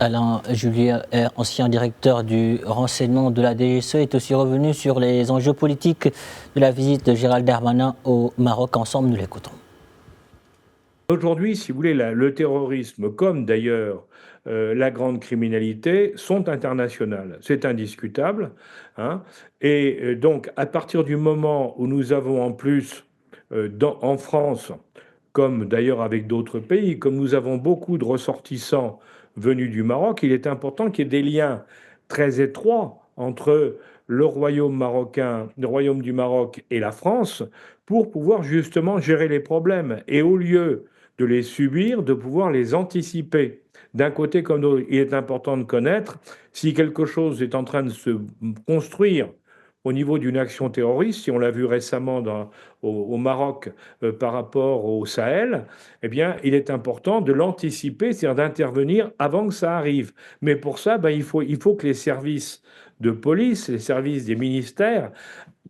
Alain Julier, ancien directeur du renseignement de la DGSE, est aussi revenu sur les enjeux politiques de la visite de Gérald Darmanin au Maroc. Ensemble, nous l'écoutons. Aujourd'hui, si vous voulez, le terrorisme, comme d'ailleurs la grande criminalité, sont internationales. C'est indiscutable, hein. Et donc, à partir du moment où nous avons en plus, en France, comme d'ailleurs avec d'autres pays, comme nous avons beaucoup de ressortissants venus du Maroc, il est important qu'il y ait des liens très étroits entre le royaume marocain, le royaume du Maroc et la France pour pouvoir justement gérer les problèmes. Et au lieu de les subir, de pouvoir les anticiper. D'un côté comme de l'autre, il est important de connaître si quelque chose est en train de se construire au niveau d'une action terroriste, si on l'a vu récemment au Maroc par rapport au Sahel, eh bien, il est important de l'anticiper, c'est-à-dire d'intervenir avant que ça arrive. Mais pour ça, ben, il faut que les services de police, les services des ministères,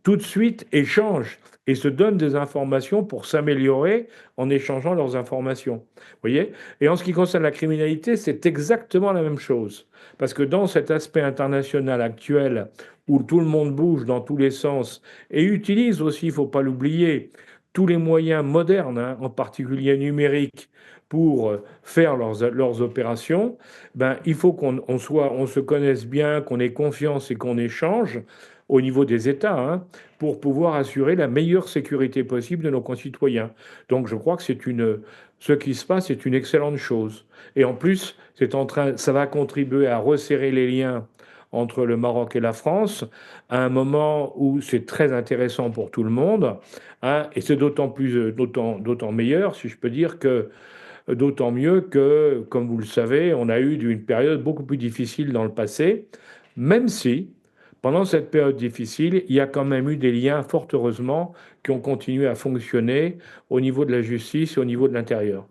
tout de suite échangent et se donnent des informations pour s'améliorer en échangeant leurs informations. Vous voyez? Et en ce qui concerne la criminalité, c'est exactement la même chose. Parce que dans cet aspect international actuel, où tout le monde bouge dans tous les sens et utilise aussi, il ne faut pas l'oublier, tous les moyens modernes, hein, en particulier numériques, pour faire leurs opérations, ben, il faut on se connaisse bien, qu'on ait confiance et qu'on échange au niveau des États, hein, pour pouvoir assurer la meilleure sécurité possible de nos concitoyens. Donc je crois que ce qui se passe est une excellente chose. Et en plus, ça va contribuer à resserrer les liens entre le Maroc et la France à un moment où c'est très intéressant pour tout le monde, hein, et c'est d'autant meilleur, si je peux dire, d'autant mieux que, comme vous le savez, on a eu une période beaucoup plus difficile dans le passé, même si, pendant cette période difficile, il y a quand même eu des liens, fort heureusement, qui ont continué à fonctionner au niveau de la justice et au niveau de l'intérieur.